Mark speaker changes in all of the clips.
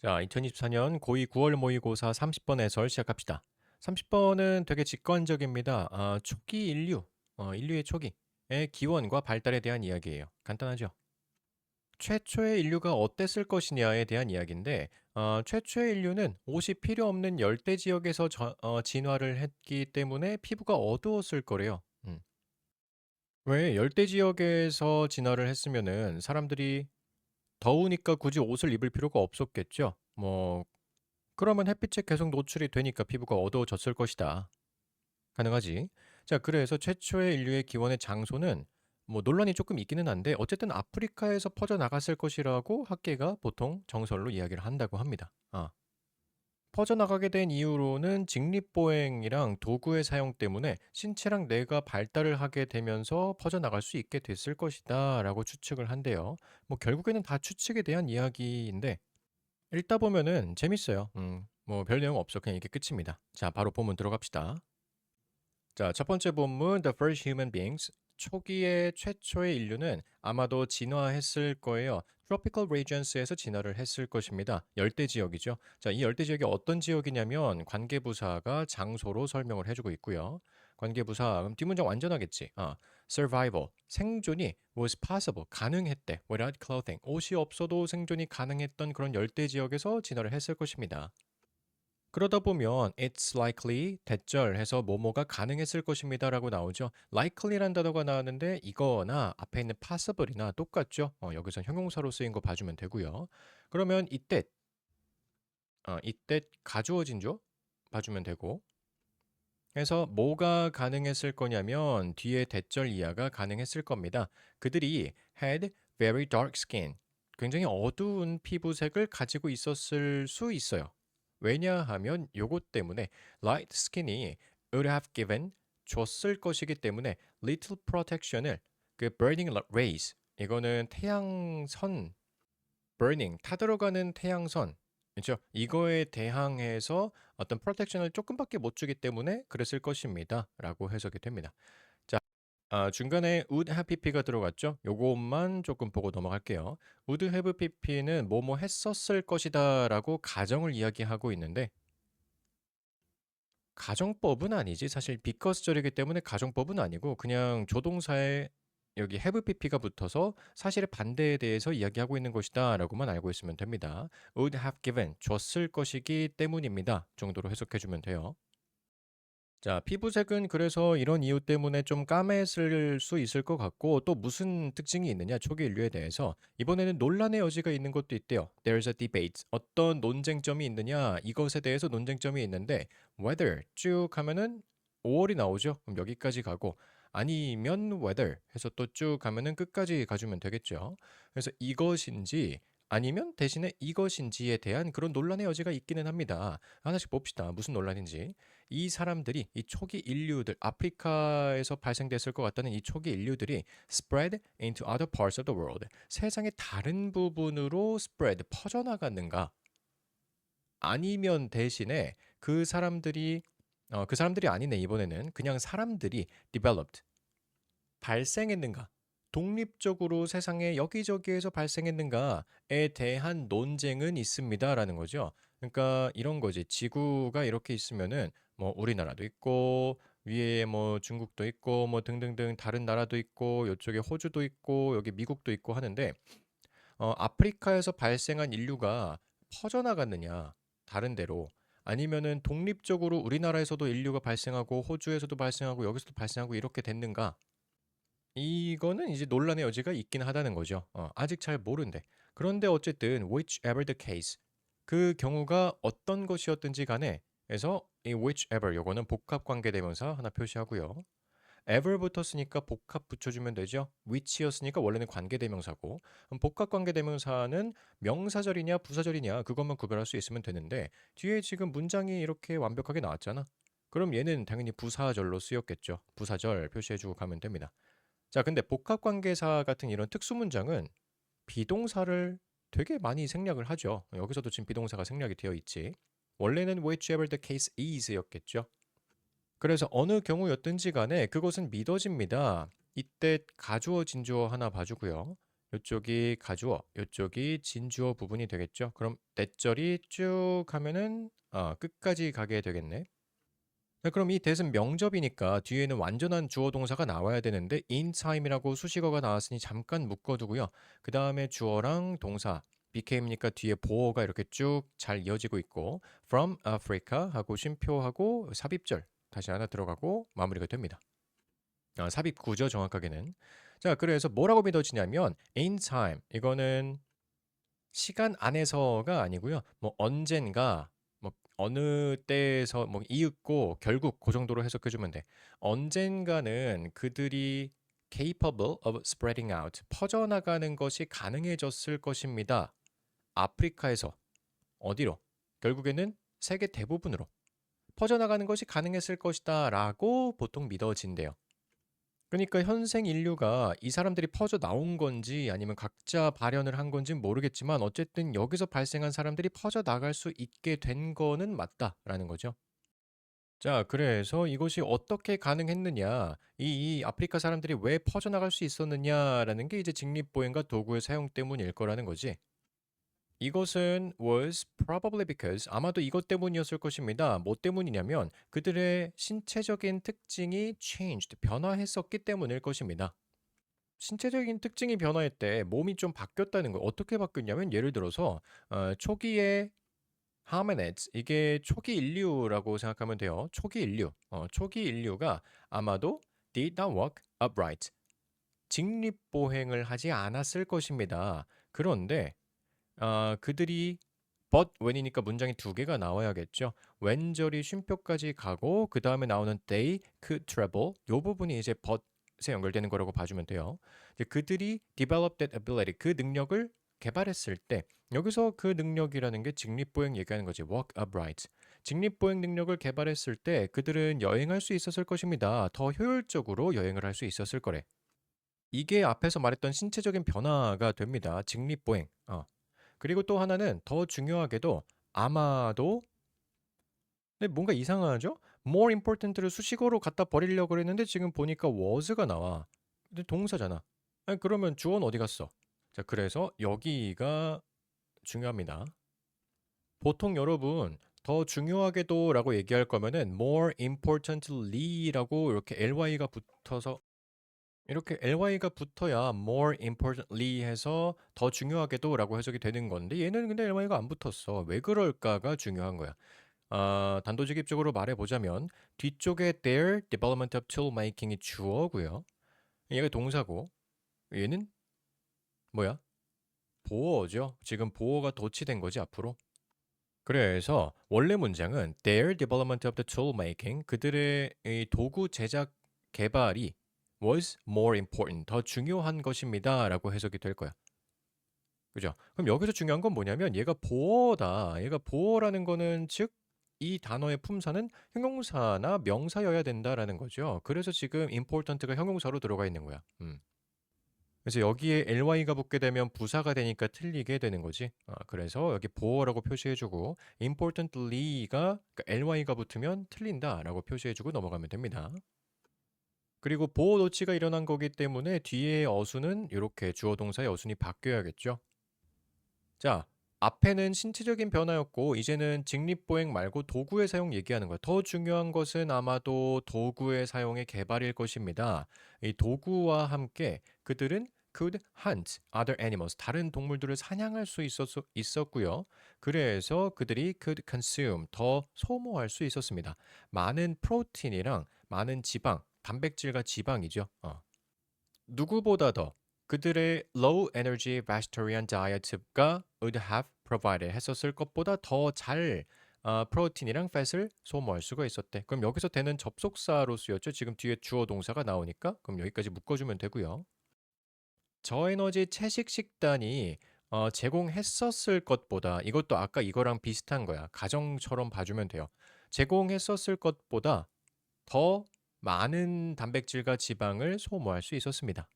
Speaker 1: 자, 2024년 고2 9월 모의고사 30번 해설 시작합시다. 30번은 되게 직관적입니다. 초기 인류, 인류의 초기의 기원과 발달에 대한 이야기예요. 간단하죠? 최초의 인류가 어땠을 것이냐에 대한 이야기인데, 최초의 인류는 옷이 필요 없는 열대 지역에서 진화를 했기 때문에 피부가 어두웠을 거래요. 왜 열대 지역에서 진화를 했으면은 사람들이 더우니까 굳이 옷을 입을 필요가 없었겠죠? 그러면 햇빛에 계속 노출이 되니까 피부가 어두워졌을 것이다. 가능하지. 자, 그래서 최초의 인류의 기원의 장소는 논란이 조금 있기는 한데 어쨌든 아프리카에서 퍼져나갔을 것이라고 학계가 보통 정설로 이야기를 한다고 합니다. 퍼져나가게 된 이유로는 직립보행이랑 도구의 사용 때문에 신체랑 뇌가 발달을 하게 되면서 퍼져나갈 수 있게 됐을 것이다 라고 추측을 한대요. 결국에는 다 추측에 대한 이야기인데 읽다 보면은 재밌어요. 별 내용 없어. 그냥 이게 끝입니다. 자, 바로 본문 들어갑시다. 자, 첫 번째 본문 The First Human Beings. 초기의 최초의 인류는 아마도 진화했을 거예요. Tropical Regions에서 진화를 했을 것입니다. 열대 지역이죠. 자, 이 열대 지역이 어떤 지역이냐면 관계부사가 장소로 설명을 해주고 있고요. 관계부사 그럼 뒷문장 완전하겠지. Survival 생존이 was possible 가능했대. Without clothing 옷이 없어도 생존이 가능했던 그런 열대 지역에서 진화를 했을 것입니다. 그러다 보면 it's likely 대절해서 뭐뭐가 가능했을 것입니다라고 나오죠. likely란 단어가 나왔는데 이거나 앞에 있는 possible이나 똑같죠. 여기서 형용사로 쓰인 거 봐주면 되고요. 그러면 이때 가주어진죠. 봐주면 되고. 그래서 뭐가 가능했을 거냐면 뒤에 대절 이하가 가능했을 겁니다. 그들이 had very dark skin. 굉장히 어두운 피부색을 가지고 있었을 수 있어요. 왜냐하면 요것 때문에 light skin이 would have given 줬을 것이기 때문에 little protection을 그 burning rays 이거는 태양선 burning 타들어가는 태양선 그렇죠? 이거에 대항해서 어떤 프로텍션을 조금밖에 못 주기 때문에 그랬을 것입니다라고 해석이 됩니다. 자, 중간에 would have pp가 들어갔죠? 요것만 조금 보고 넘어갈게요. would have pp는 뭐뭐 했었을 것이다라고 가정을 이야기하고 있는데 가정법은 아니지. 사실 비커스절이기 때문에 가정법은 아니고 그냥 조동사에 여기 have pp가 붙어서 사실의 반대에 대해서 이야기하고 있는 것이다라고만 알고 있으면 됩니다. would have given 줬을 것이기 때문입니다. 정도로 해석해 주면 돼요. 자, 피부색은 그래서 이런 이유 때문에 좀 까맸을 수 있을 것 같고 또 무슨 특징이 있느냐 초기 인류에 대해서 이번에는 논란의 여지가 있는 것도 있대요. There's a debate. 어떤 논쟁점이 있느냐 이것에 대해서 논쟁점이 있는데 whether 쭉 하면은 5월이 나오죠. 그럼 여기까지 가고 아니면 whether 해서 또 쭉 가면은 끝까지 가주면 되겠죠. 그래서 이것인지 아니면 대신에 이것인지에 대한 그런 논란의 여지가 있기는 합니다. 하나씩 봅시다. 무슨 논란인지. 이 사람들이 이 초기 인류들 아프리카에서 발생됐을 것 같다는 이 초기 인류들이 spread into other parts of the world 세상의 다른 부분으로 spread 퍼져나갔는가 아니면 대신에 그 사람들이 아니네 이번에는 그냥 사람들이 developed 발생했는가 독립적으로 세상의 여기저기에서 발생했는가에 대한 논쟁은 있습니다라는 거죠. 그러니까 이런 거지. 지구가 이렇게 있으면은 우리나라도 있고 위에 중국도 있고 등등등 다른 나라도 있고 요쪽에 호주도 있고 여기 미국도 있고 하는데 아프리카에서 발생한 인류가 퍼져나갔느냐 다른 데로 아니면은 독립적으로 우리나라에서도 인류가 발생하고 호주에서도 발생하고 여기서도 발생하고 이렇게 됐는가 이거는 이제 논란의 여지가 있긴 하다는 거죠. 아직 잘 모른대. 그런데 어쨌든 whichever the case 그 경우가 어떤 것이었든지 간에 그래서 이 whichever 요거는 복합 관계 대명사 하나 표시하고요. ever 붙었으니까 복합 붙여주면 되죠. which였으니까 원래는 관계 대명사고 그럼 복합 관계 대명사는 명사절이냐 부사절이냐 그것만 구별할 수 있으면 되는데 뒤에 지금 문장이 이렇게 완벽하게 나왔잖아. 그럼 얘는 당연히 부사절로 쓰였겠죠. 부사절 표시해주고 가면 됩니다. 자, 근데 복합관계사 같은 이런 특수 문장은 비동사를 되게 많이 생략을 하죠. 여기서도 지금 비동사가 생략이 되어 있지. 원래는 whichever the case is였겠죠. 그래서 어느 경우였든지 간에 그것은 믿어집니다. 이때 가주어 진주어 하나 봐주고요. 요쪽이 가주어, 요쪽이 진주어 부분이 되겠죠. 그럼 대절이 쭉 하면은 끝까지 가게 되겠네. 네, 그럼 이 that은 명접이니까 뒤에는 완전한 주어 동사가 나와야 되는데 in time이라고 수식어가 나왔으니 잠깐 묶어두고요. 그 다음에 주어랑 동사 became니까 뒤에 보어가 이렇게 쭉 잘 이어지고 있고 from Africa 하고 쉼표하고 삽입절 다시 하나 들어가고 마무리가 됩니다. 삽입 구죠 정확하게는. 자, 그래서 뭐라고 믿어지냐면 in time 이거는 시간 안에서가 아니고요. 뭐 언젠가 뭐 어느 때에서 뭐 이윽고 결국 그 정도로 해석해 주면 돼. 언젠가는 그들이 capable of spreading out 퍼져나가는 것이 가능해졌을 것입니다. 아프리카에서 어디로? 결국에는 세계 대부분으로 퍼져나가는 것이 가능했을 것이다라고 보통 믿어진대요. 그러니까 현생 인류가 이 사람들이 퍼져 나온 건지 아니면 각자 발현을 한 건진 모르겠지만 어쨌든 여기서 발생한 사람들이 퍼져 나갈 수 있게 된 거는 맞다라는 거죠. 자, 그래서 이것이 어떻게 가능했느냐, 이 아프리카 사람들이 왜 퍼져나갈 수 있었느냐라는 게 이제 직립보행과 도구의 사용 때문일 거라는 거지. 이것은 was probably because 아마도 이것 때문이었을 것입니다. 뭐 때문이냐면 그들의 신체적인 특징이 changed 변화했었기 때문일 것입니다. 신체적인 특징이 변화했대. 몸이 좀 바뀌었다는 거. 어떻게 바뀌었냐면 예를 들어서 초기에 hominids 이게 초기 인류라고 생각하면 돼요. 초기 인류. 초기 인류가 아마도 did not walk upright. 직립보행을 하지 않았을 것입니다. 그런데 그들이 but when이니까 문장이 두 개가 나와야겠죠. 왼절이 쉼표까지 가고 그 다음에 나오는 they could travel 요 부분이 이제 but에 연결되는 거라고 봐주면 돼요. 이제 그들이 develop that ability 그 능력을 개발했을 때 여기서 그 능력이라는 게 직립보행 얘기하는 거지. walk upright. 직립보행 능력을 개발했을 때 그들은 여행할 수 있었을 것입니다. 더 효율적으로 여행을 할 수 있었을 거래. 이게 앞에서 말했던 신체적인 변화가 됩니다. 직립보행. 그리고 또 하나는 더 중요하게도 아마도 근데 뭔가 이상하죠? more important를 수식어로 갖다 버리려고 그랬는데 지금 보니까 was가 나와. 근데 동사잖아. 아니, 그러면 주어는 어디 갔어? 자, 그래서 여기가 중요합니다. 보통 여러분 더 중요하게도라고 얘기할 거면은 more importantly라고 이렇게 ly가 붙어서 이렇게 ly가 붙어야 more importantly 해서 더 중요하게도라고 해석이 되는 건데 얘는 근데 ly가 안 붙었어. 왜 그럴까가 중요한 거야. 단도직입적으로 말해보자면 뒤쪽에 their development of tool making이 주어고요. 얘가 동사고 얘는 뭐야? 보어죠. 지금 보어가 도치된 거지 앞으로. 그래서 원래 문장은 their development of the tool making 그들의 이 도구 제작 개발이 was more important 더 중요한 것입니다라고 해석이 될 거야. 그죠? 그럼 여기서 중요한 건 뭐냐면 얘가 보어다. 얘가 보어라는 거는 즉 이 단어의 품사는 형용사나 명사여야 된다라는 거죠. 그래서 지금 important가 형용사로 들어가 있는 거야. 그래서 여기에 ly가 붙게 되면 부사가 되니까 틀리게 되는 거지. 그래서 여기 보어라고 표시해주고 importantly가 그러니까 ly가 붙으면 틀린다라고 표시해주고 넘어가면 됩니다. 그리고 보어 노치가 일어난 거기 때문에 뒤에 어순은 이렇게 주어 동사의 어순이 바뀌어야겠죠. 자, 앞에는 신체적인 변화였고 이제는 직립보행 말고 도구의 사용 얘기하는 거야. 더 중요한 것은 아마도 도구의 사용의 개발일 것입니다. 이 도구와 함께 그들은 could hunt other animals, 다른 동물들을 사냥할 수 있었고요. 그래서 그들이 could consume, 더 소모할 수 있었습니다. 많은 프로틴이랑 많은 지방, 단백질과 지방이죠. 누구보다 더 그들의 low energy vegetarian diet가 would have provided 했었을 것보다 더 잘 프로틴이랑 팻을 소모할 수가 있었대. 그럼 여기서 되는 접속사로 쓰였죠. 지금 뒤에 주어 동사가 나오니까 그럼 여기까지 묶어주면 되고요. 저에너지 채식 식단이 제공했었을 것보다 이것도 아까 이거랑 비슷한 거야. 가정처럼 봐주면 돼요. 제공했었을 것보다 더 많은 단백질과 지방을 소모할 수 있었습니다.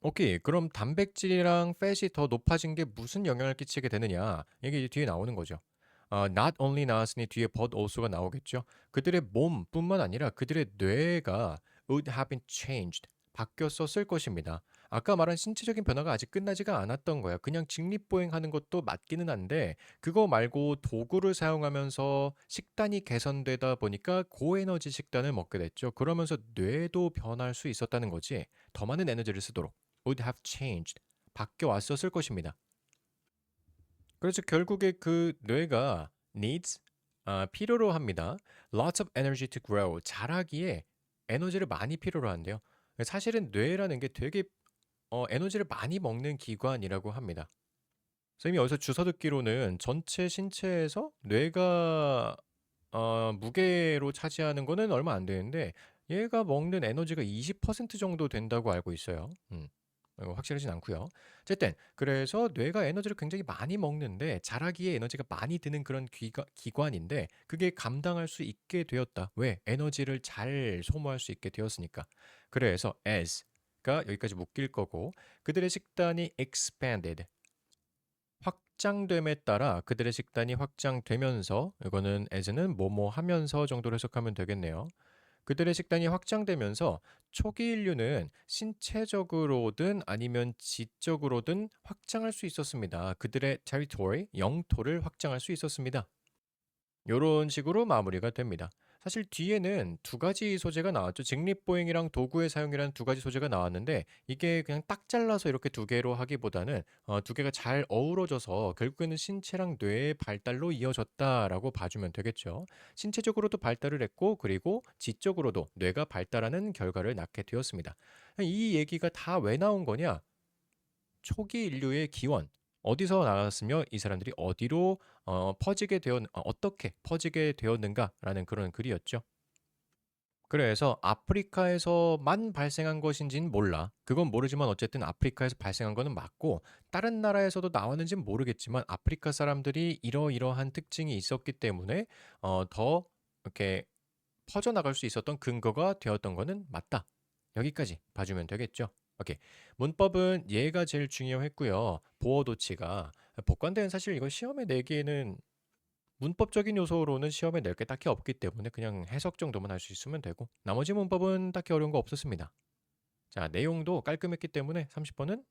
Speaker 1: 오케이. 그럼 단백질이랑 팻이 더 높아진 게 무슨 영향을 끼치게 되느냐? 이게 이제 뒤에 나오는 거죠. not only 나왔으니 뒤에 but also가 나오겠죠. 그들의 몸뿐만 아니라 그들의 뇌가 would have been changed. 바뀌었었을 것입니다. 아까 말한 신체적인 변화가 아직 끝나지가 않았던 거야. 그냥 직립보행하는 것도 맞기는 한데 그거 말고 도구를 사용하면서 식단이 개선되다 보니까 고에너지 식단을 먹게 됐죠. 그러면서 뇌도 변할 수 있었다는 거지. 더 많은 에너지를 쓰도록 would have changed. 바뀌어 왔었을 것입니다. 그래서 결국에 그 뇌가 needs 필요로 합니다. Lots of energy to grow. 자라기에 에너지를 많이 필요로 한대요. 사실은 뇌라는 게 되게 에너지를 많이 먹는 기관이라고 합니다. 선생님이 어디서 주워 듣기로는 전체 신체에서 뇌가 무게로 차지하는 거는 얼마 안 되는데 얘가 먹는 에너지가 20% 정도 된다고 알고 있어요. 확실하진 않고요. 어쨌든 그래서 뇌가 에너지를 굉장히 많이 먹는데 자라기에 에너지가 많이 드는 그런 기관인데 그게 감당할 수 있게 되었다. 왜? 에너지를 잘 소모할 수 있게 되었으니까. 그래서 as가 여기까지 묶일 거고 그들의 식단이 expanded 확장됨에 따라 그들의 식단이 확장되면서 이거는 as는 뭐뭐 하면서 정도로 해석하면 되겠네요. 그들의 식단이 확장되면서 초기 인류는 신체적으로든 아니면 지적으로든 확장할 수 있었습니다. 그들의 territory, 영토를 확장할 수 있었습니다. 요런 식으로 마무리가 됩니다. 사실 뒤에는 두 가지 소재가 나왔죠. 직립보행이랑 도구의 사용이라는 두 가지 소재가 나왔는데 이게 그냥 딱 잘라서 이렇게 두 개로 하기보다는 두 개가 잘 어우러져서 결국에는 신체랑 뇌의 발달로 이어졌다라고 봐주면 되겠죠. 신체적으로도 발달을 했고 그리고 지적으로도 뇌가 발달하는 결과를 낳게 되었습니다. 이 얘기가 다 왜 나온 거냐? 초기 인류의 기원 어디서 나왔으며 이 사람들이 어디로 어떻게 퍼지게 되었는가라는 그런 글이었죠. 그래서 아프리카에서만 발생한 것인지는 몰라. 그건 모르지만 어쨌든 아프리카에서 발생한 거는 맞고 다른 나라에서도 나왔는지는 모르겠지만 아프리카 사람들이 이러이러한 특징이 있었기 때문에 더 이렇게 퍼져나갈 수 있었던 근거가 되었던 거는 맞다. 여기까지 봐주면 되겠죠. 오케이. 문법은 얘가 제일 중요했고요. 보어도치가 복관대는 사실 이거 시험에 내기에는 문법적인 요소로는 시험에 낼 게 딱히 없기 때문에 그냥 해석 정도만 할 수 있으면 되고 나머지 문법은 딱히 어려운 거 없었습니다. 자, 내용도 깔끔했기 때문에 30번은